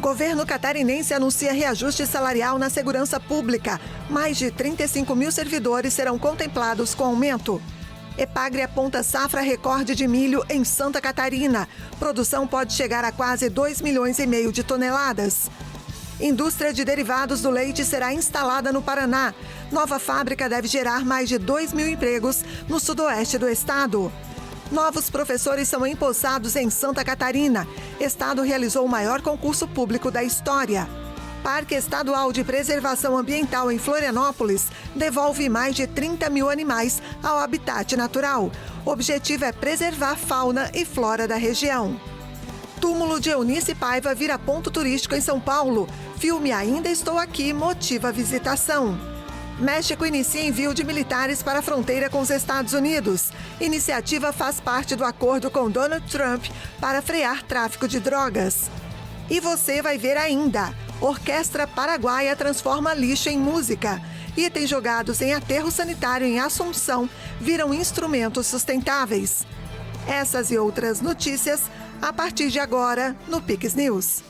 Governo catarinense anuncia reajuste salarial na segurança pública. Mais de 35 mil servidores serão contemplados com aumento. Epagre aponta safra recorde de milho em Santa Catarina. Produção pode chegar a quase 2,5 milhões de toneladas. Indústria de derivados do leite será instalada no Paraná. Nova fábrica deve gerar mais de 2.000 empregos no sudoeste do estado. Novos professores são empossados em Santa Catarina. Estado realizou o maior concurso público da história. Parque Estadual de Preservação Ambiental em Florianópolis devolve mais de 30 mil animais ao habitat natural. O objetivo é preservar fauna e flora da região. Túmulo de Eunice Paiva vira ponto turístico em São Paulo. Filme Ainda Estou Aqui motiva a visitação. México inicia envio de militares para a fronteira com os Estados Unidos. Iniciativa faz parte do acordo com Donald Trump para frear tráfico de drogas. E você vai ver ainda. Orquestra paraguaia transforma lixo em música. Itens jogados em aterro sanitário em Assunção viram instrumentos sustentáveis. Essas e outras notícias a partir de agora no Pix News.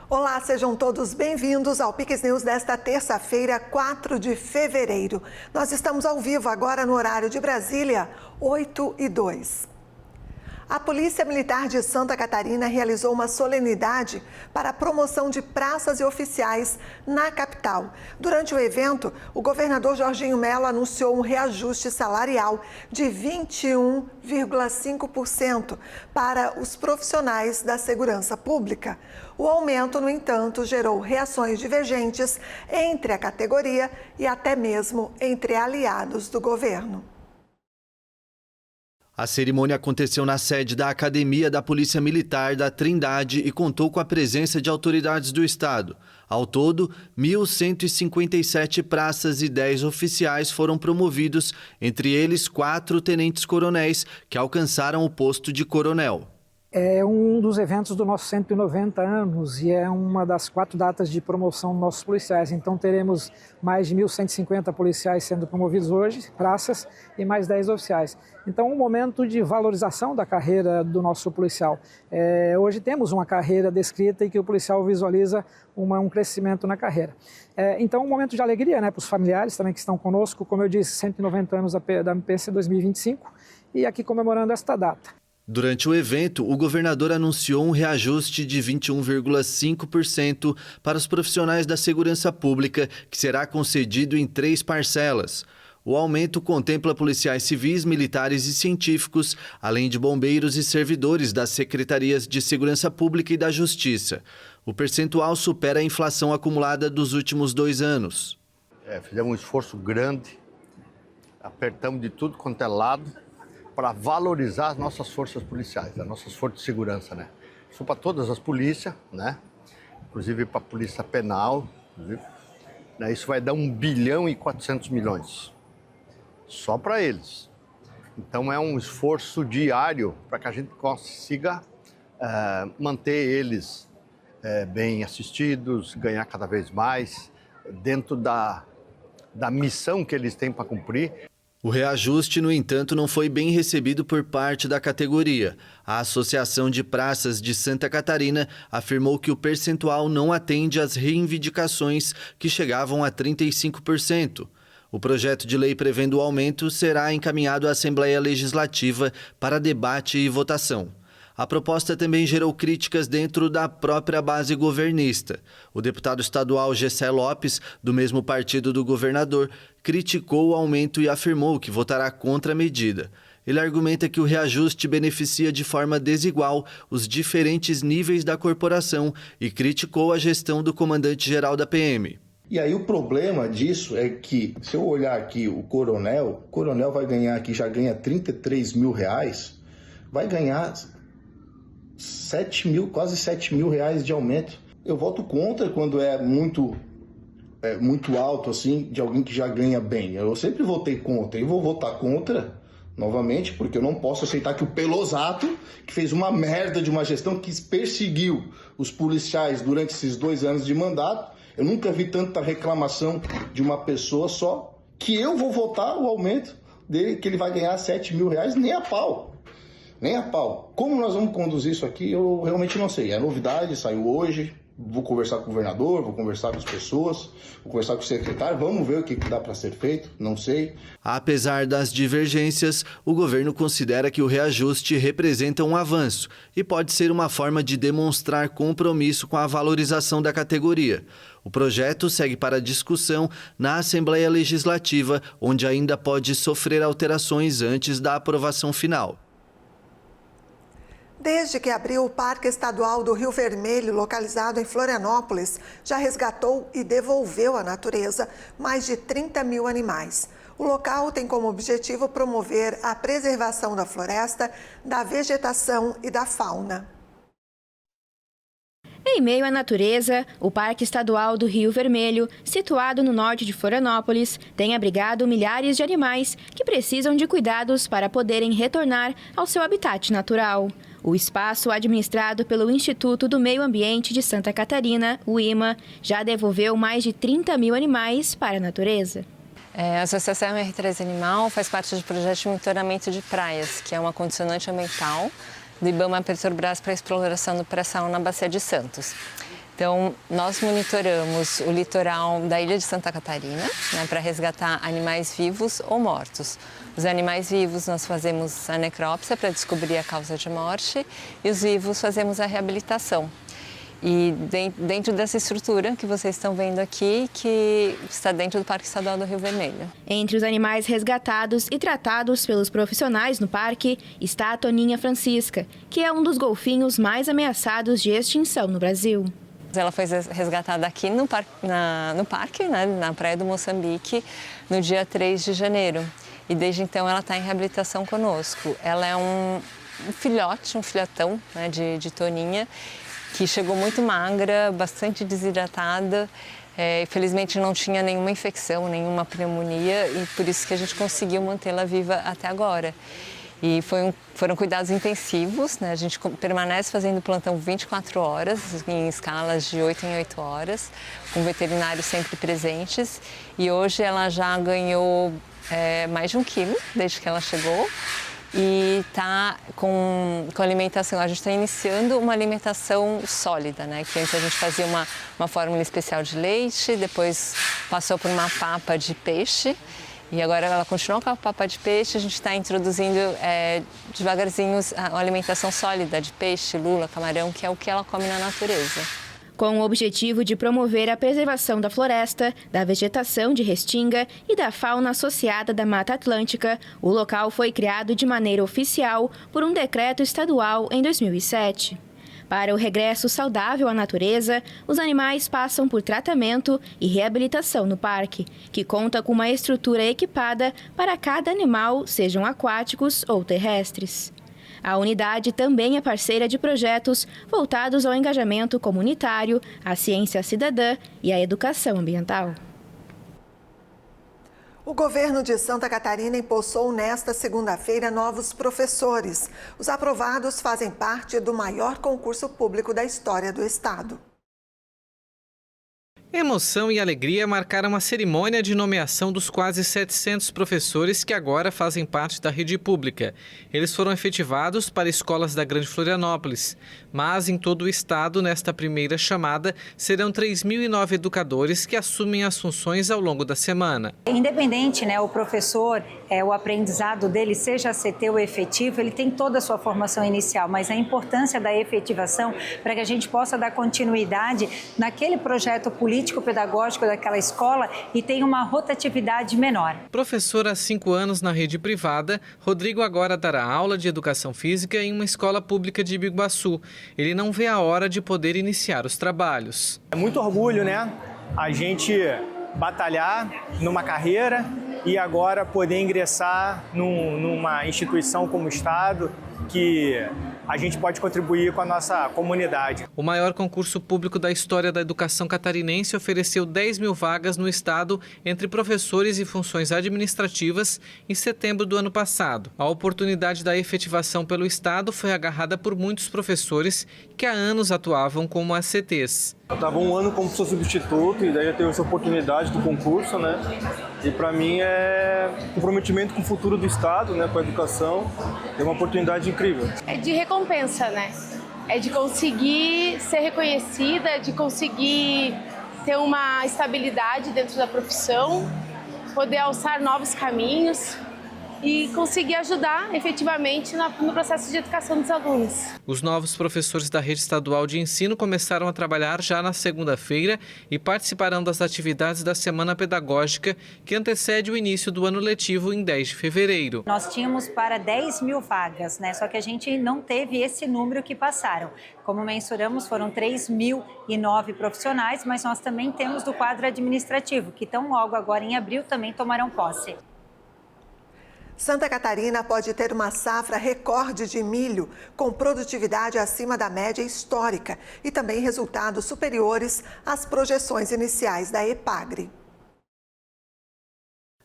Olá, sejam todos bem-vindos ao Pix News desta terça-feira, 4 de fevereiro. Nós estamos ao vivo agora no horário de Brasília, 8h02. A Polícia Militar de Santa Catarina realizou uma solenidade para a promoção de praças e oficiais na capital. Durante o evento, o governador Jorginho Mello anunciou um reajuste salarial de 21,5% para os profissionais da segurança pública. O aumento, no entanto, gerou reações divergentes entre a categoria e até mesmo entre aliados do governo. A cerimônia aconteceu na sede da Academia da Polícia Militar da Trindade e contou com a presença de autoridades do Estado. Ao todo, 1.157 praças e 10 oficiais foram promovidos, entre eles 4 tenentes-coronéis que alcançaram o posto de coronel. É um dos eventos do nosso 190 anos e é uma das 4 datas de promoção dos nossos policiais. Então teremos mais de 1.150 policiais sendo promovidos hoje, praças, e mais 10 oficiais. Então um momento de valorização da carreira do nosso policial. Hoje temos uma carreira descrita e que o policial visualiza um crescimento na carreira. Então um momento de alegria, né, para os familiares também que estão conosco, como eu disse, 190 anos da MPC 2025 e aqui comemorando esta data. Durante o evento, o governador anunciou um reajuste de 21,5% para os profissionais da segurança pública, que será concedido em 3 parcelas. O aumento contempla policiais civis, militares e científicos, além de bombeiros e servidores das secretarias de Segurança Pública e da Justiça. O percentual supera a inflação acumulada dos últimos 2 anos. Fizemos um esforço grande, apertamos de tudo quanto é lado, para valorizar as nossas forças policiais, as nossas forças de segurança, né? Isso para todas as polícias, né? Inclusive para a polícia penal, né? Isso vai dar 1 bilhão e 400 milhões, só para eles. Então é um esforço diário para que a gente consiga manter eles bem assistidos, ganhar cada vez mais, dentro da missão que eles têm para cumprir. O reajuste, no entanto, não foi bem recebido por parte da categoria. A Associação de Praças de Santa Catarina afirmou que o percentual não atende às reivindicações que chegavam a 35%. O projeto de lei prevendo o aumento será encaminhado à Assembleia Legislativa para debate e votação. A proposta também gerou críticas dentro da própria base governista. O deputado estadual Gessé Lopes, do mesmo partido do governador, criticou o aumento e afirmou que votará contra a medida. Ele argumenta que o reajuste beneficia de forma desigual os diferentes níveis da corporação e criticou a gestão do comandante-geral da PM. E aí o problema disso é que, se eu olhar aqui o coronel vai ganhar aqui, já ganha 33 mil reais, vai ganhar 7 mil, quase 7 mil reais de aumento. Eu voto contra quando é muito alto, assim, de alguém que já ganha bem. Eu sempre votei contra e vou votar contra novamente, porque eu não posso aceitar que o Pelosato, que fez uma merda de uma gestão que perseguiu os policiais durante esses 2 anos de mandato, Eu nunca vi tanta reclamação de uma pessoa só que eu vou votar o aumento dele, que ele vai ganhar 7 mil reais, nem a pau. Nem a pau. Como nós vamos conduzir isso aqui, eu realmente não sei. É novidade, saiu hoje. Vou conversar com o governador, vou conversar com as pessoas, vou conversar com o secretário, vamos ver o que dá para ser feito, não sei. Apesar das divergências, o governo considera que o reajuste representa um avanço e pode ser uma forma de demonstrar compromisso com a valorização da categoria. O projeto segue para discussão na Assembleia Legislativa, onde ainda pode sofrer alterações antes da aprovação final. Desde que abriu o Parque Estadual do Rio Vermelho, localizado em Florianópolis, já resgatou e devolveu à natureza mais de 30 mil animais. O local tem como objetivo promover a preservação da floresta, da vegetação e da fauna. Em meio à natureza, o Parque Estadual do Rio Vermelho, situado no norte de Florianópolis, tem abrigado milhares de animais que precisam de cuidados para poderem retornar ao seu habitat natural. O espaço, administrado pelo Instituto do Meio Ambiente de Santa Catarina, o IMA, já devolveu mais de 30 mil animais para a natureza. A Associação R3 Animal faz parte do projeto de monitoramento de praias, que é uma condicionante ambiental do IBAMA Petrobras para a exploração do pré-sal na Bacia de Santos. Então, nós monitoramos o litoral da ilha de Santa Catarina, para resgatar animais vivos ou mortos. Os animais vivos nós fazemos a necrópsia para descobrir a causa de morte e os vivos fazemos a reabilitação. E dentro dessa estrutura que vocês estão vendo aqui, que está dentro do Parque Estadual do Rio Vermelho. Entre os animais resgatados e tratados pelos profissionais no parque está a toninha Francisca, que é um dos golfinhos mais ameaçados de extinção no Brasil. Ela foi resgatada aqui no parque, na Praia do Moçambique, no dia 3 de janeiro. E desde então ela está em reabilitação conosco. Ela é um filhotão de toninha, que chegou muito magra, bastante desidratada. Infelizmente não tinha nenhuma infecção, nenhuma pneumonia, e por isso que a gente conseguiu mantê-la viva até agora. E foram cuidados intensivos, a gente permanece fazendo plantão 24 horas, em escalas de 8 em 8 horas, com veterinários sempre presentes. E hoje ela já ganhou mais de 1 quilo desde que ela chegou e está com alimentação. A gente está iniciando uma alimentação sólida, que antes a gente fazia uma fórmula especial de leite, depois passou por uma papa de peixe. E agora ela continua com a papa de peixe, a gente está introduzindo devagarzinho a alimentação sólida de peixe, lula, camarão, que é o que ela come na natureza. Com o objetivo de promover a preservação da floresta, da vegetação de restinga e da fauna associada da Mata Atlântica, o local foi criado de maneira oficial por um decreto estadual em 2007. Para o regresso saudável à natureza, os animais passam por tratamento e reabilitação no parque, que conta com uma estrutura equipada para cada animal, sejam aquáticos ou terrestres. A unidade também é parceira de projetos voltados ao engajamento comunitário, à ciência cidadã e à educação ambiental. O governo de Santa Catarina empossou nesta segunda-feira novos professores. Os aprovados fazem parte do maior concurso público da história do estado. Emoção e alegria marcaram a cerimônia de nomeação dos quase 700 professores que agora fazem parte da rede pública. Eles foram efetivados para escolas da Grande Florianópolis, mas em todo o estado, nesta primeira chamada, serão 3.009 educadores que assumem as funções ao longo da semana. Independente, o professor, o aprendizado dele, seja CT ou efetivo, ele tem toda a sua formação inicial, mas a importância da efetivação para que a gente possa dar continuidade naquele projeto político-pedagógico daquela escola e tenha uma rotatividade menor. Professor há 5 anos na rede privada, Rodrigo agora dará aula de educação física em uma escola pública de Biguaçu. Ele não vê a hora de poder iniciar os trabalhos. É muito orgulho, a gente batalhar numa carreira e agora poder ingressar numa instituição como o Estado, que a gente pode contribuir com a nossa comunidade. O maior concurso público da história da educação catarinense ofereceu 10 mil vagas no estado entre professores e funções administrativas em setembro do ano passado. A oportunidade da efetivação pelo estado foi agarrada por muitos professores que há anos atuavam como ACTs. Eu estava um ano como professor substituto e daí eu tive essa oportunidade do concurso, né? E para mim é comprometimento com o futuro do estado, né? Com a educação, é uma oportunidade incrível. É de recompensa, né? É de conseguir ser reconhecida, de conseguir ter uma estabilidade dentro da profissão, poder alçar novos caminhos e conseguir ajudar efetivamente no processo de educação dos alunos. Os novos professores da rede estadual de ensino começaram a trabalhar já na segunda-feira e participarão das atividades da Semana Pedagógica, que antecede o início do ano letivo em 10 de fevereiro. Nós tínhamos para 10 mil vagas, né? Só que a gente não teve esse número que passaram. Como mensuramos, foram 3.009 profissionais, mas nós também temos do quadro administrativo, que tão logo agora em abril também tomarão posse. Santa Catarina pode ter uma safra recorde de milho, com produtividade acima da média histórica e também resultados superiores às projeções iniciais da EPAGRE.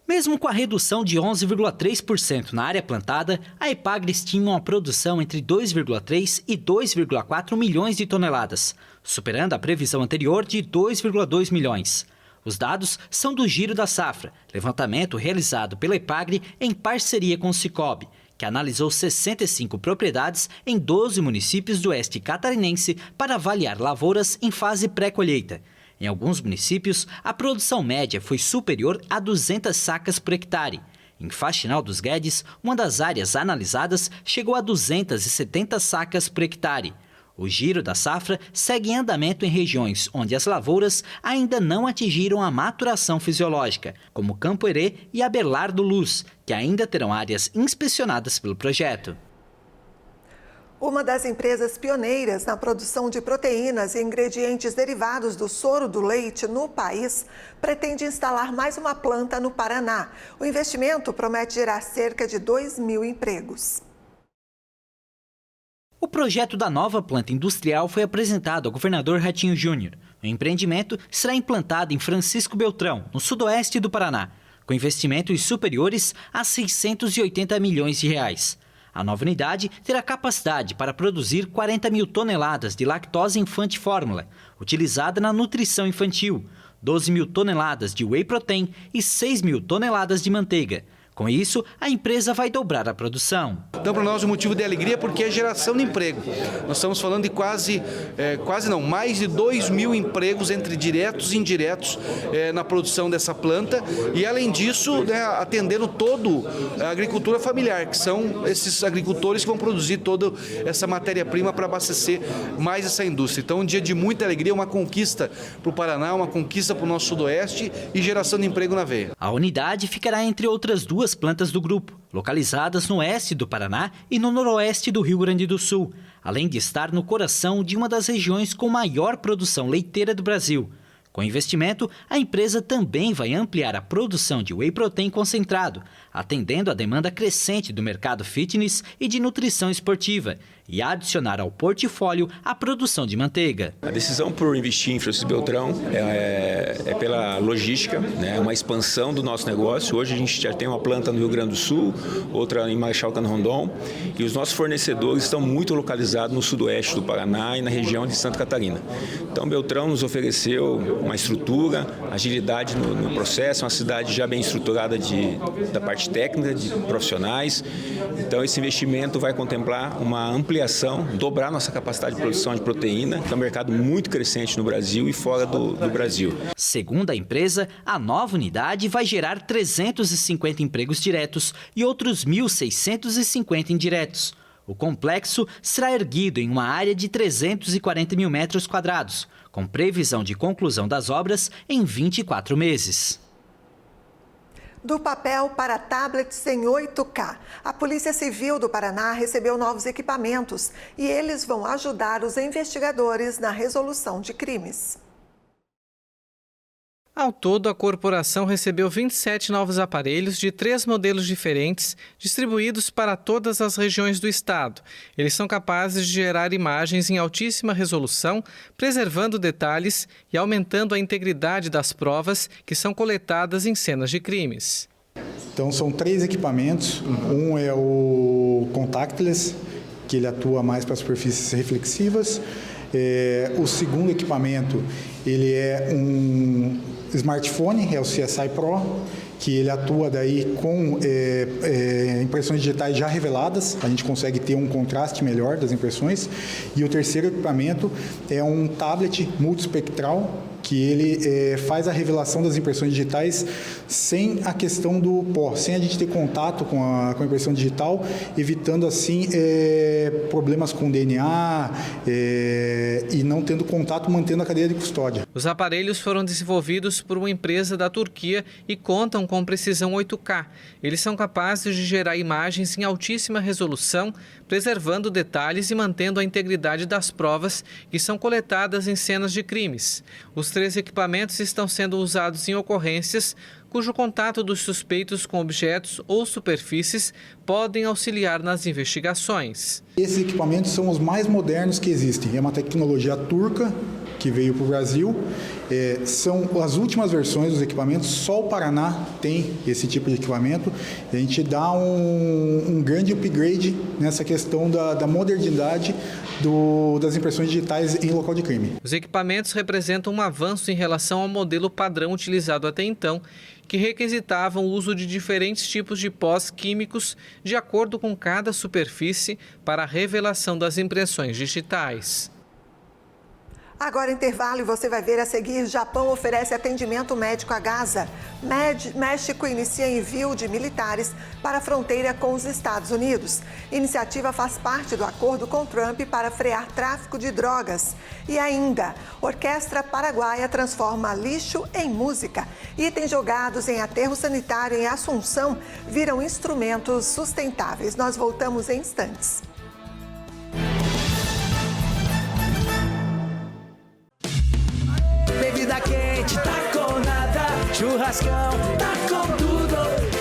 Mesmo com a redução de 11,3% na área plantada, a EPAGRE estima uma produção entre 2,3 e 2,4 milhões de toneladas, superando a previsão anterior de 2,2 milhões. Os dados são do Giro da Safra, levantamento realizado pela EPAGRE em parceria com o Sicob, que analisou 65 propriedades em 12 municípios do oeste catarinense para avaliar lavouras em fase pré-colheita. Em alguns municípios, a produção média foi superior a 200 sacas por hectare. Em Faxinal dos Guedes, uma das áreas analisadas chegou a 270 sacas por hectare. O Giro da Safra segue em andamento em regiões onde as lavouras ainda não atingiram a maturação fisiológica, como Campo Herê e Abelardo Luz, que ainda terão áreas inspecionadas pelo projeto. Uma das empresas pioneiras na produção de proteínas e ingredientes derivados do soro do leite no país pretende instalar mais uma planta no Paraná. O investimento promete gerar cerca de 2.000 empregos. O projeto da nova planta industrial foi apresentado ao governador Ratinho Júnior. O empreendimento será implantado em Francisco Beltrão, no sudoeste do Paraná, com investimentos superiores a 680 milhões de reais. A nova unidade terá capacidade para produzir 40 mil toneladas de lactose infante fórmula, utilizada na nutrição infantil, 12 mil toneladas de whey protein e 6 mil toneladas de manteiga. Com isso, a empresa vai dobrar a produção. Então, para nós, o motivo de alegria é porque é geração de emprego. Nós estamos falando de mais de 2.000 empregos entre diretos e indiretos na produção dessa planta. E, além disso, atendendo toda a agricultura familiar, que são esses agricultores que vão produzir toda essa matéria-prima para abastecer mais essa indústria. Então, um dia de muita alegria, uma conquista para o Paraná, uma conquista para o nosso sudoeste e geração de emprego na veia. A unidade ficará entre outras duas plantas do grupo, localizadas no oeste do Paraná e no noroeste do Rio Grande do Sul, além de estar no coração de uma das regiões com maior produção leiteira do Brasil. Com o investimento, a empresa também vai ampliar a produção de whey protein concentrado, atendendo à demanda crescente do mercado fitness e de nutrição esportiva, e adicionar ao portfólio a produção de manteiga. A decisão por investir em Francisco Beltrão é pela logística, né? Uma expansão do nosso negócio. Hoje a gente já tem uma planta no Rio Grande do Sul, outra em Marechal Cano-Rondon, e os nossos fornecedores estão muito localizados no sudoeste do Paraná e na região de Santa Catarina. Então Beltrão nos ofereceu uma estrutura, agilidade no processo, uma cidade já bem estruturada da parte técnica, de profissionais. Então esse investimento vai contemplar uma ampliação, dobrar nossa capacidade de produção de proteína, que é um mercado muito crescente no Brasil e fora do Brasil. Segundo a empresa, a nova unidade vai gerar 350 empregos diretos e outros 1.650 indiretos. O complexo será erguido em uma área de 340 mil metros quadrados, com previsão de conclusão das obras em 24 meses. Do papel para tablets em 8K. A Polícia Civil do Paraná recebeu novos equipamentos e eles vão ajudar os investigadores na resolução de crimes. Ao todo, a corporação recebeu 27 novos aparelhos de 3 modelos diferentes, distribuídos para todas as regiões do estado. Eles são capazes de gerar imagens em altíssima resolução, preservando detalhes e aumentando a integridade das provas que são coletadas em cenas de crimes. Então, são 3 equipamentos. Um é o contactless, que ele atua mais para superfícies reflexivas. O segundo equipamento, ele é um smartphone, é o CSI Pro, que ele atua daí com impressões digitais já reveladas, a gente consegue ter um contraste melhor das impressões. E o terceiro equipamento é um tablet multispectral, que ele faz a revelação das impressões digitais sem a questão do pó, sem a gente ter contato com a impressão digital, evitando assim problemas com DNA e não tendo contato, mantendo a cadeia de custódia. Os aparelhos foram desenvolvidos por uma empresa da Turquia e contam com precisão 8K. Eles são capazes de gerar imagens em altíssima resolução, preservando detalhes e mantendo a integridade das provas que são coletadas em cenas de crimes. Os 3 equipamentos estão sendo usados em ocorrências cujo contato dos suspeitos com objetos ou superfícies podem auxiliar nas investigações. Esses equipamentos são os mais modernos que existem. É uma tecnologia turca que veio para o Brasil. São as últimas versões dos equipamentos, só o Paraná tem esse tipo de equipamento. A gente dá um grande upgrade nessa questão da modernidade das impressões digitais em local de crime. Os equipamentos representam um avanço em relação ao modelo padrão utilizado até então, que requisitavam o uso de diferentes tipos de pós químicos de acordo com cada superfície para a revelação das impressões digitais. Agora intervalo e você vai ver a seguir. Japão oferece atendimento médico a Gaza. México inicia envio de militares para a fronteira com os Estados Unidos. Iniciativa faz parte do acordo com Trump para frear tráfico de drogas. E ainda, orquestra paraguaia transforma lixo em música. Itens jogados em aterro sanitário em Assunção viram instrumentos sustentáveis. Nós voltamos em instantes. Bebida quente, tá com nada. Churrascão, tá com tudo.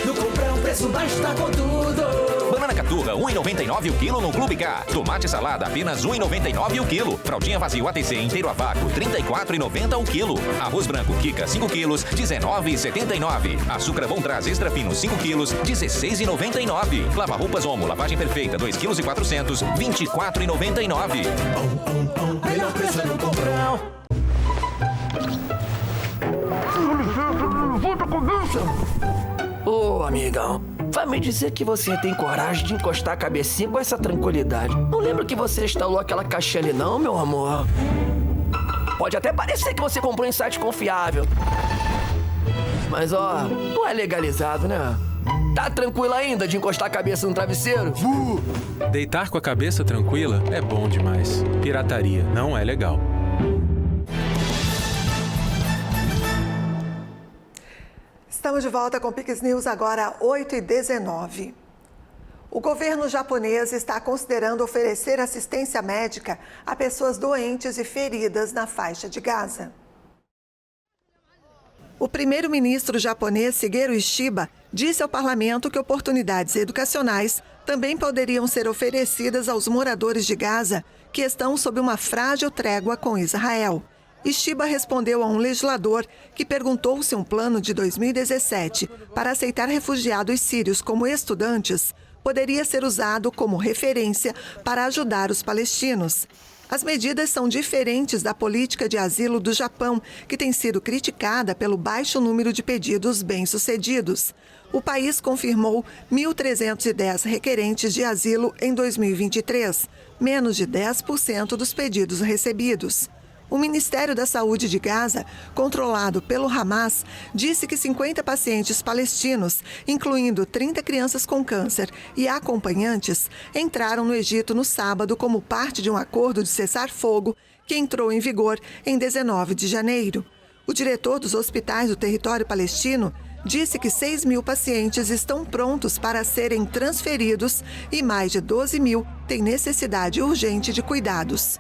No Comprão, preço baixo, tá com tudo. Banana caturra, 1,99 o quilo no Clube K. Tomate salada, apenas 1,99 o quilo. Fraldinha vazio ATC inteiro a vácuo, 34,90 o quilo. Arroz branco Kika, 5 quilos, 19,79. Açúcar Bom Traz extra fino, 5 quilos, 16,99. Lava roupas Omo, lavagem perfeita, 2,4 kg, 24,99. Melhor preço no Comprão. Ô, amigão, vai me dizer que você tem coragem de encostar a cabecinha com essa tranquilidade. Não lembro que você instalou aquela caixinha ali não, meu amor? Pode até parecer que você comprou em site confiável. Mas, ó, não é legalizado, né? Tá tranquilo ainda de encostar a cabeça no travesseiro? Deitar com a cabeça tranquila é bom demais. Pirataria não é legal. Estamos de volta com Pix News, agora 8h19. O governo japonês está considerando oferecer assistência médica a pessoas doentes e feridas na faixa de Gaza. O primeiro-ministro japonês Shigeru Ishiba disse ao parlamento que oportunidades educacionais também poderiam ser oferecidas aos moradores de Gaza que estão sob uma frágil trégua com Israel. Ishiba respondeu a um legislador que perguntou se um plano de 2017 para aceitar refugiados sírios como estudantes poderia ser usado como referência para ajudar os palestinos. As medidas são diferentes da política de asilo do Japão, que tem sido criticada pelo baixo número de pedidos bem-sucedidos. O país confirmou 1.310 requerentes de asilo em 2023, menos de 10% dos pedidos recebidos. O Ministério da Saúde de Gaza, controlado pelo Hamas, disse que 50 pacientes palestinos, incluindo 30 crianças com câncer e acompanhantes, entraram no Egito no sábado como parte de um acordo de cessar-fogo que entrou em vigor em 19 de janeiro. O diretor dos hospitais do território palestino disse que 6.000 pacientes estão prontos para serem transferidos e mais de 12.000 têm necessidade urgente de cuidados.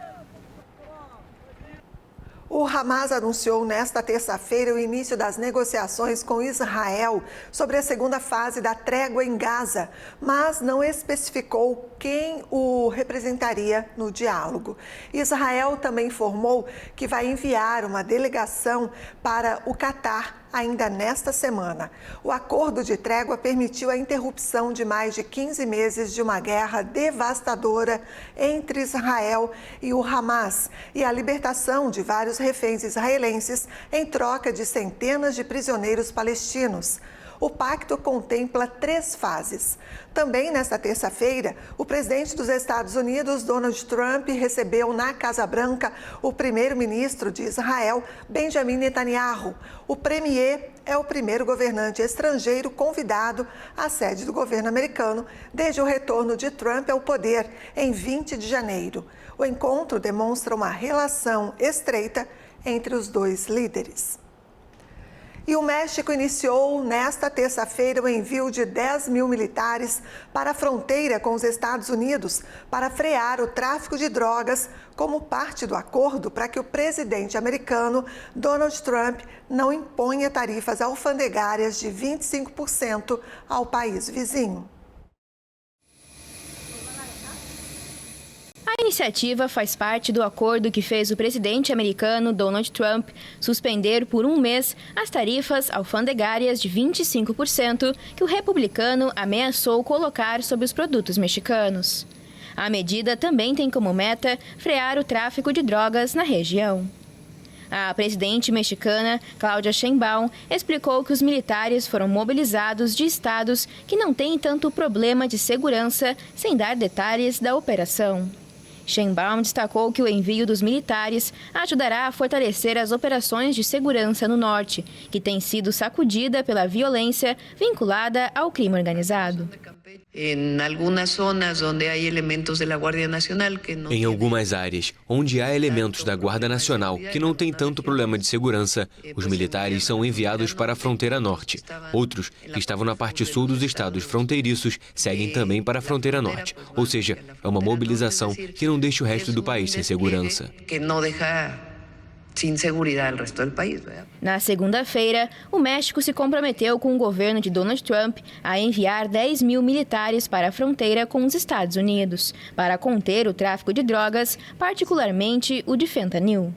O O Hamas anunciou nesta terça-feira o início das negociações com Israel sobre a segunda fase da trégua em Gaza, mas não especificou quem o representaria no diálogo. Israel também informou que vai enviar uma delegação para o Catar ainda nesta semana. O acordo de trégua permitiu a interrupção de mais de 15 meses de uma guerra devastadora entre Israel e o Hamas e a libertação de vários reféns israelenses em troca de centenas de prisioneiros palestinos. O pacto contempla 3 fases. Também nesta terça-feira, o presidente dos Estados Unidos, Donald Trump, recebeu na Casa Branca o primeiro-ministro de Israel, Benjamin Netanyahu. O premier é o primeiro governante estrangeiro convidado à sede do governo americano desde o retorno de Trump ao poder em 20 de janeiro. O encontro demonstra uma relação estreita entre os dois líderes. E o México iniciou nesta terça-feira o envio de 10 mil militares para a fronteira com os Estados Unidos para frear o tráfico de drogas como parte do acordo para que o presidente americano Donald Trump não imponha tarifas alfandegárias de 25% ao país vizinho. A iniciativa faz parte do acordo que fez o presidente americano Donald Trump suspender por um mês as tarifas alfandegárias de 25% que o republicano ameaçou colocar sobre os produtos mexicanos. A medida também tem como meta frear o tráfico de drogas na região. A presidente mexicana, Claudia Sheinbaum, explicou que os militares foram mobilizados de estados que não têm tanto problema de segurança, sem dar detalhes da operação. Sheinbaum destacou que o envio dos militares ajudará a fortalecer as operações de segurança no norte, que tem sido sacudida pela violência vinculada ao crime organizado. Em algumas áreas onde há elementos da Guarda Nacional que não têm tanto problema de segurança, os militares são enviados para a fronteira norte. Outros, que estavam na parte sul dos estados fronteiriços, seguem também para a fronteira norte. Ou seja, é uma mobilização que não deixa o resto do país sem segurança. Na segunda-feira, o México se comprometeu com o governo de Donald Trump a enviar 10 mil militares para a fronteira com os Estados Unidos, para conter o tráfico de drogas, particularmente o de fentanil.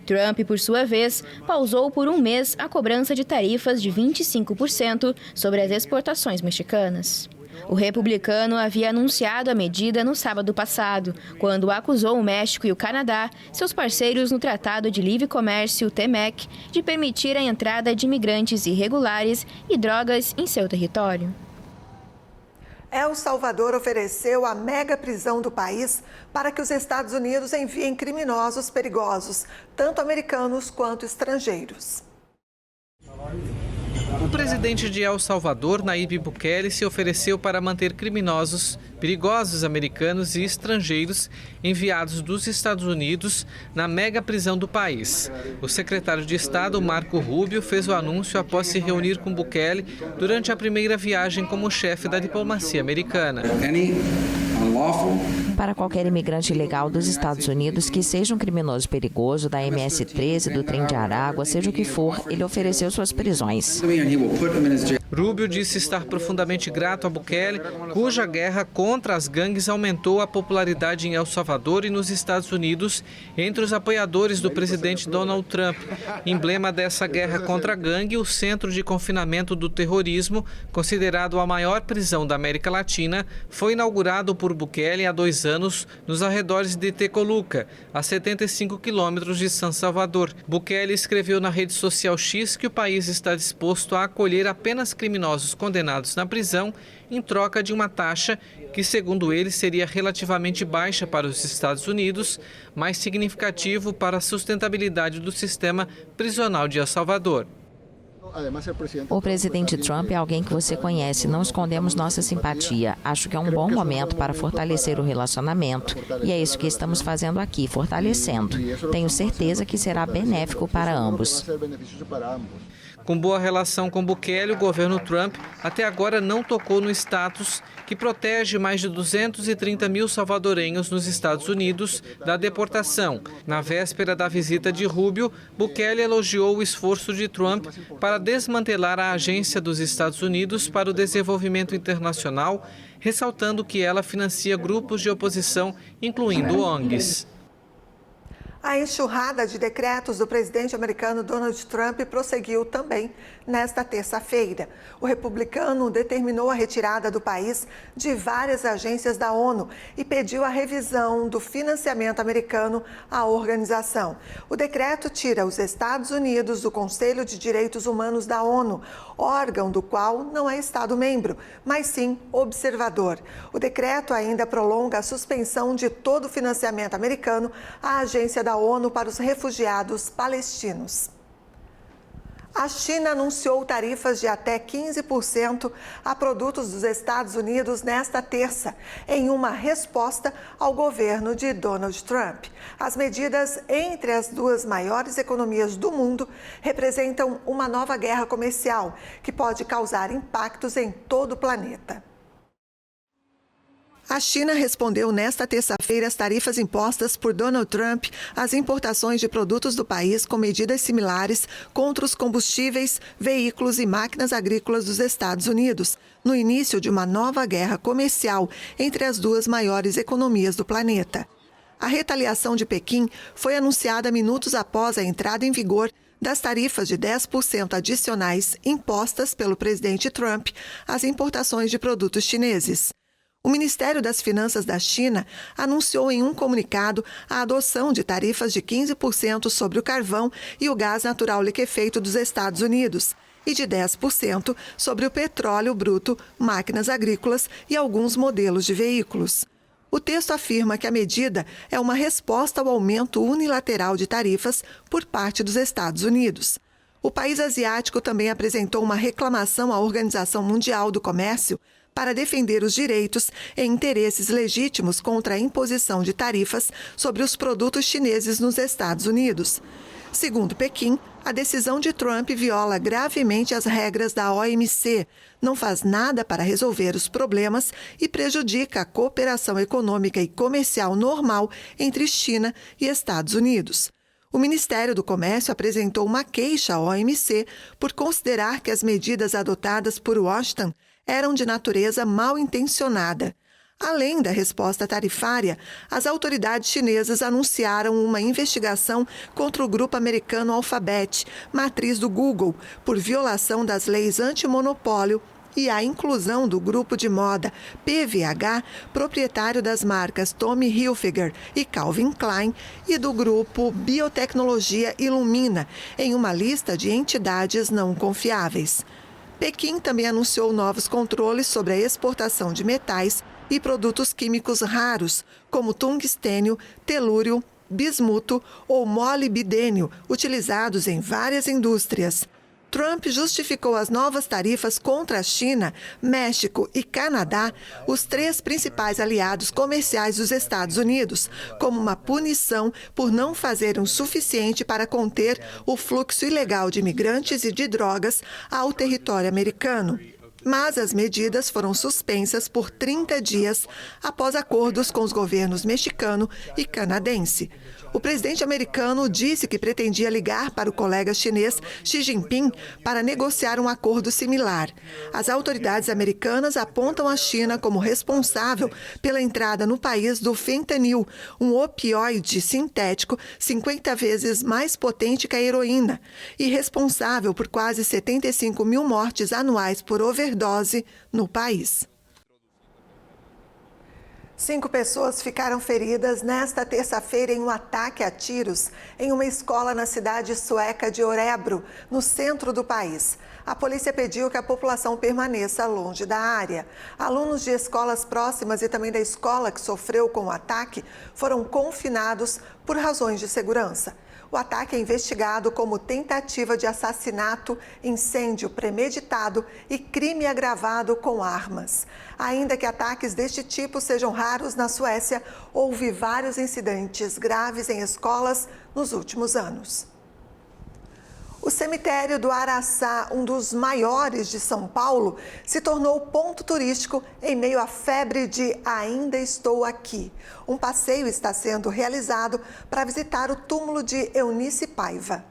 Trump, por sua vez, pausou por um mês a cobrança de tarifas de 25% sobre as exportações mexicanas. O republicano havia anunciado a medida no sábado passado, quando acusou o México e o Canadá, seus parceiros no Tratado de Livre Comércio, TEMEC, de permitir a entrada de imigrantes irregulares e drogas em seu território. El Salvador ofereceu a mega prisão do país para que os Estados Unidos enviem criminosos perigosos, tanto americanos quanto estrangeiros. O presidente de El Salvador, Nayib Bukele, se ofereceu para manter criminosos perigosos americanos e estrangeiros enviados dos Estados Unidos na mega prisão do país. O secretário de Estado, Marco Rubio, fez o anúncio após se reunir com Bukele durante a primeira viagem como chefe da diplomacia americana. Para qualquer imigrante ilegal dos Estados Unidos que seja um criminoso perigoso da MS-13, do Trem de Aragua, seja o que for, ele ofereceu suas prisões. Rubio disse estar profundamente grato a Bukele, cuja guerra contra as gangues aumentou a popularidade em El Salvador e nos Estados Unidos entre os apoiadores do presidente Donald Trump. Emblema dessa guerra contra a gangue, o Centro de Confinamento do Terrorismo, considerado a maior prisão da América Latina, foi inaugurado por Bukele há 2 anos nos arredores de Tecoluca, a 75 quilômetros de San Salvador. Bukele escreveu na rede social X que o país está disposto a acolher apenas criminosos condenados na prisão em troca de uma taxa que, segundo ele, seria relativamente baixa para os Estados Unidos, mas significativo para a sustentabilidade do sistema prisional de El Salvador. O presidente Trump é alguém que você conhece, não escondemos nossa simpatia. Acho que é um bom momento para fortalecer o relacionamento. E é isso que estamos fazendo aqui, fortalecendo. Tenho certeza que será benéfico para ambos. Com boa relação com Bukele, o governo Trump até agora não tocou no status que protege mais de 230 mil salvadorenhos nos Estados Unidos da deportação. Na véspera da visita de Rubio, Bukele elogiou o esforço de Trump para desmantelar a Agência dos Estados Unidos para o Desenvolvimento Internacional, ressaltando que ela financia grupos de oposição, incluindo ONGs. A enxurrada de decretos do presidente americano Donald Trump prosseguiu também nesta terça-feira. O republicano determinou a retirada do país de várias agências da ONU e pediu a revisão do financiamento americano à organização. O decreto tira os Estados Unidos do Conselho de Direitos Humanos da ONU, órgão do qual não é Estado-membro, mas sim observador. O decreto ainda prolonga a suspensão de todo o financiamento americano à agência da ONU para os refugiados palestinos. A China anunciou tarifas de até 15% a produtos dos Estados Unidos nesta terça, em uma resposta ao governo de Donald Trump. As medidas entre as duas maiores economias do mundo representam uma nova guerra comercial que pode causar impactos em todo o planeta. A China respondeu nesta terça-feira às tarifas impostas por Donald Trump às importações de produtos do país com medidas similares contra os combustíveis, veículos e máquinas agrícolas dos Estados Unidos, no início de uma nova guerra comercial entre as duas maiores economias do planeta. A retaliação de Pequim foi anunciada minutos após a entrada em vigor das tarifas de 10% adicionais impostas pelo presidente Trump às importações de produtos chineses. O Ministério das Finanças da China anunciou em um comunicado a adoção de tarifas de 15% sobre o carvão e o gás natural liquefeito dos Estados Unidos e de 10% sobre o petróleo bruto, máquinas agrícolas e alguns modelos de veículos. O texto afirma que a medida é uma resposta ao aumento unilateral de tarifas por parte dos Estados Unidos. O país asiático também apresentou uma reclamação à Organização Mundial do Comércio para defender os direitos e interesses legítimos contra a imposição de tarifas sobre os produtos chineses nos Estados Unidos. Segundo Pequim, a decisão de Trump viola gravemente as regras da OMC, não faz nada para resolver os problemas e prejudica a cooperação econômica e comercial normal entre China e Estados Unidos. O Ministério do Comércio apresentou uma queixa à OMC por considerar que as medidas adotadas por Washington eram de natureza mal intencionada. Além da resposta tarifária, as autoridades chinesas anunciaram uma investigação contra o grupo americano Alphabet, matriz do Google, por violação das leis antimonopólio e a inclusão do grupo de moda PVH, proprietário das marcas Tommy Hilfiger e Calvin Klein, e do grupo Biotecnologia Illumina, em uma lista de entidades não confiáveis. Pequim também anunciou novos controles sobre a exportação de metais e produtos químicos raros, como tungstênio, telúrio, bismuto ou molibdênio, utilizados em várias indústrias. Trump justificou as novas tarifas contra a China, México e Canadá, os três principais aliados comerciais dos Estados Unidos, como uma punição por não fazerem o suficiente para conter o fluxo ilegal de imigrantes e de drogas ao território americano. Mas as medidas foram suspensas por 30 dias após acordos com os governos mexicano e canadense. O presidente americano disse que pretendia ligar para o colega chinês Xi Jinping para negociar um acordo similar. As autoridades americanas apontam a China como responsável pela entrada no país do fentanil, um opioide sintético 50 vezes mais potente que a heroína e responsável por quase 75 mil mortes anuais por overdose no país. 5 pessoas ficaram feridas nesta terça-feira em um ataque a tiros em uma escola na cidade sueca de Örebro, no centro do país. A polícia pediu que a população permaneça longe da área. Alunos de escolas próximas e também da escola que sofreu com o ataque foram confinados por razões de segurança. O ataque é investigado como tentativa de assassinato, incêndio premeditado e crime agravado com armas. Ainda que ataques deste tipo sejam raros na Suécia, houve vários incidentes graves em escolas nos últimos anos. O cemitério do Araçá, um dos maiores de São Paulo, se tornou ponto turístico em meio à febre de Ainda Estou Aqui. Um passeio está sendo realizado para visitar o túmulo de Eunice Paiva.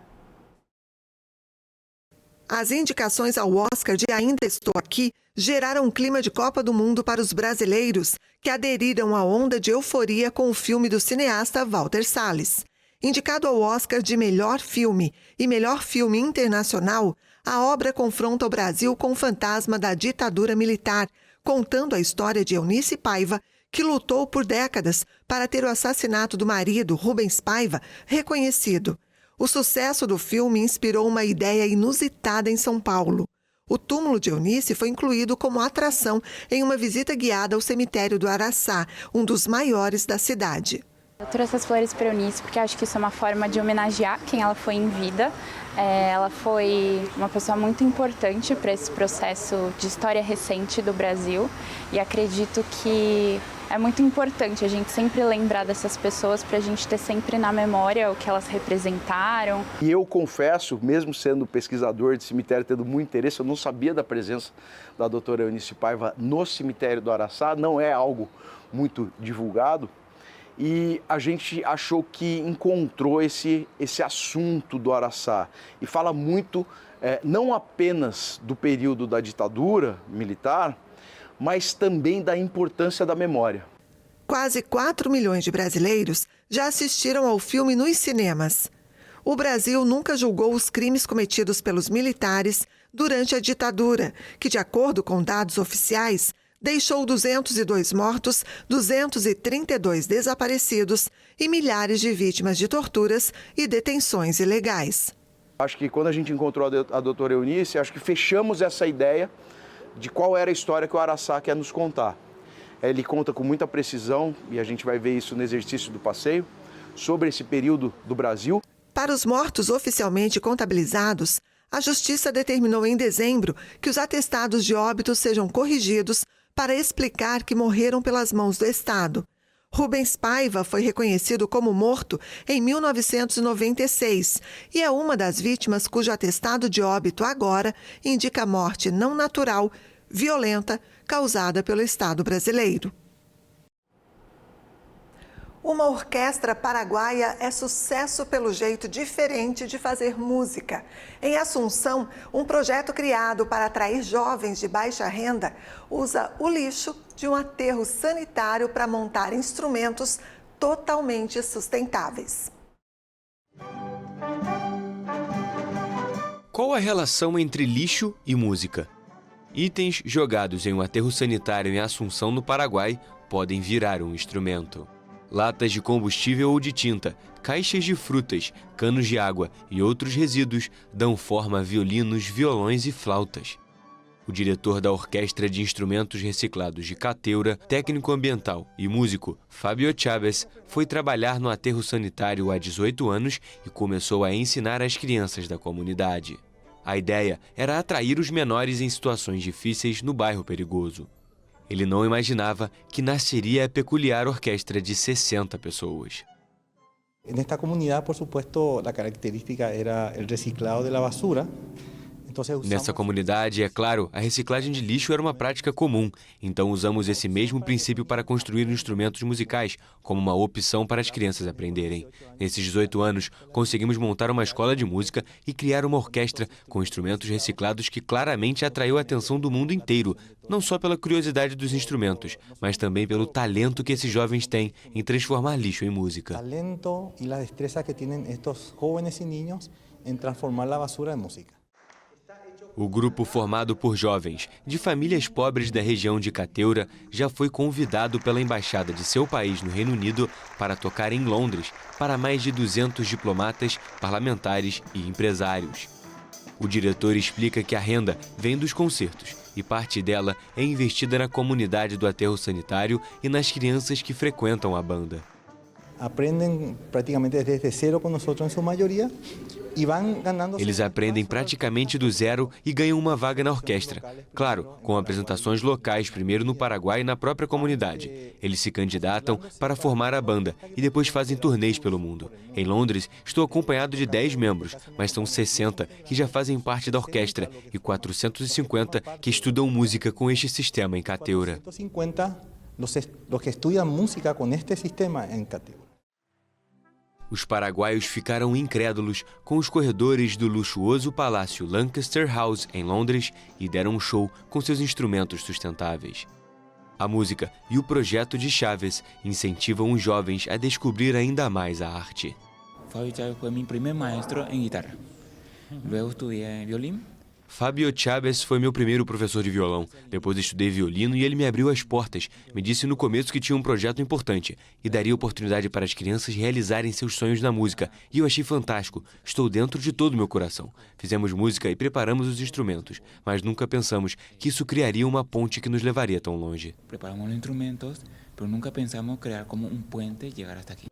As indicações ao Oscar de Ainda Estou Aqui geraram um clima de Copa do Mundo para os brasileiros, que aderiram à onda de euforia com o filme do cineasta Walter Salles. Indicado ao Oscar de Melhor Filme e Melhor Filme Internacional, a obra confronta o Brasil com o fantasma da ditadura militar, contando a história de Eunice Paiva, que lutou por décadas para ter o assassinato do marido, Rubens Paiva, reconhecido. O sucesso do filme inspirou uma ideia inusitada em São Paulo. O túmulo de Eunice foi incluído como atração em uma visita guiada ao cemitério do Araçá, um dos maiores da cidade. Eu trouxe as flores para Eunice porque acho que isso é uma forma de homenagear quem ela foi em vida. Ela foi uma pessoa muito importante para esse processo de história recente do Brasil e acredito que é muito importante a gente sempre lembrar dessas pessoas para a gente ter sempre na memória o que elas representaram. E eu confesso, mesmo sendo pesquisador de cemitério, tendo muito interesse, eu não sabia da presença da doutora Eunice Paiva no cemitério do Araçá, não é algo muito divulgado. E a gente achou que encontrou esse assunto do Araçá. E fala muito, não apenas do período da ditadura militar, mas também da importância da memória. Quase 4 milhões de brasileiros já assistiram ao filme nos cinemas. O Brasil nunca julgou os crimes cometidos pelos militares durante a ditadura, que, de acordo com dados oficiais, deixou 202 mortos, 232 desaparecidos e milhares de vítimas de torturas e detenções ilegais. Acho que quando a gente encontrou a doutora Eunice, acho que fechamos essa ideia de qual era a história que o Araçá quer nos contar. Ele conta com muita precisão, e a gente vai ver isso no exercício do passeio, sobre esse período do Brasil. Para os mortos oficialmente contabilizados, a Justiça determinou em dezembro que os atestados de óbito sejam corrigidos para explicar que morreram pelas mãos do Estado. Rubens Paiva foi reconhecido como morto em 1996 e é uma das vítimas cujo atestado de óbito agora indica morte não natural, violenta, causada pelo Estado brasileiro. Uma orquestra paraguaia é sucesso pelo jeito diferente de fazer música. Em Assunção, um projeto criado para atrair jovens de baixa renda usa o lixo de um aterro sanitário para montar instrumentos totalmente sustentáveis. Qual a relação entre lixo e música? Itens jogados em um aterro sanitário em Assunção, no Paraguai, podem virar um instrumento. Latas de combustível ou de tinta, caixas de frutas, canos de água e outros resíduos dão forma a violinos, violões e flautas. O diretor da Orquestra de Instrumentos Reciclados de Cateura, técnico ambiental e músico Fábio Chaves, foi trabalhar no aterro sanitário há 18 anos e começou a ensinar às crianças da comunidade. A ideia era atrair os menores em situações difíceis no bairro perigoso. Ele não imaginava que nasceria a peculiar orquestra de 60 pessoas. Nesta comunidade, por supuesto, a característica era o reciclado da basura. Nessa comunidade, é claro, a reciclagem de lixo era uma prática comum, então usamos esse mesmo princípio para construir instrumentos musicais, como uma opção para as crianças aprenderem. Nesses 18 anos, conseguimos montar uma escola de música e criar uma orquestra com instrumentos reciclados que claramente atraiu a atenção do mundo inteiro, não só pela curiosidade dos instrumentos, mas também pelo talento que esses jovens têm em transformar lixo em música. O talento e a destreza que têm estes jovens e niños em transformar a basura em música. O grupo, formado por jovens de famílias pobres da região de Cateura, já foi convidado pela embaixada de seu país no Reino Unido para tocar em Londres para mais de 200 diplomatas, parlamentares e empresários. O diretor explica que a renda vem dos concertos e parte dela é investida na comunidade do aterro sanitário e nas crianças que frequentam a banda. aprendem praticamente desde zero com nós em sua maioria. Eles aprendem praticamente do zero e ganham uma vaga na orquestra. Claro, com apresentações locais, primeiro no Paraguai e na própria comunidade. Eles se candidatam para formar a banda e depois fazem turnês pelo mundo. Em Londres, estou acompanhado de 10 membros, mas são 60 que já fazem parte da orquestra e 450 que estudam música com este sistema em Cateura. 450 os que estudam música com este sistema em Cateura. Os paraguaios ficaram incrédulos com os corredores do luxuoso palácio Lancaster House, em Londres, e deram um show com seus instrumentos sustentáveis. A música e o projeto de Chávez incentivam os jovens a descobrir ainda mais a arte. Fábio Chávez foi meu primeiro maestro em guitarra. Luego estudei violino. Fábio Chávez foi meu primeiro professor de violão. Depois estudei violino e ele me abriu as portas. Me disse no começo que tinha um projeto importante e daria oportunidade para as crianças realizarem seus sonhos na música. E eu achei fantástico. Estou dentro de todo o meu coração. Fizemos música e preparamos os instrumentos, mas nunca pensamos que isso criaria uma ponte que nos levaria tão longe. Preparamos os instrumentos, mas nunca pensamos criar como um puente e chegar até aqui.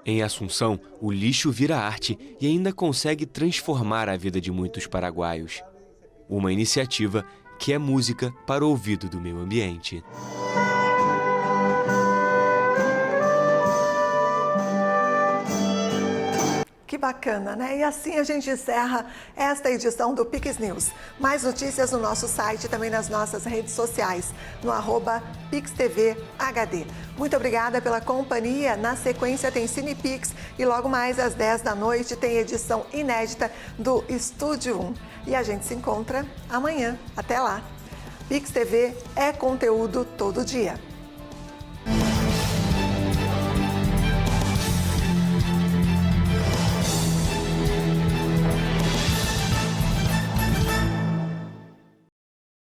Em Assunção, o lixo vira arte e ainda consegue transformar a vida de muitos paraguaios. Uma iniciativa que é música para o ouvido do meio ambiente. Que bacana, né? E assim a gente encerra esta edição do Pix News. Mais notícias no nosso site e também nas nossas redes sociais, no @PixTVHD. Muito obrigada pela companhia. Na sequência tem CinePix e logo mais às 10 da noite tem edição inédita do Estúdio 1. E a gente se encontra amanhã. Até lá. Pix TV é conteúdo todo dia.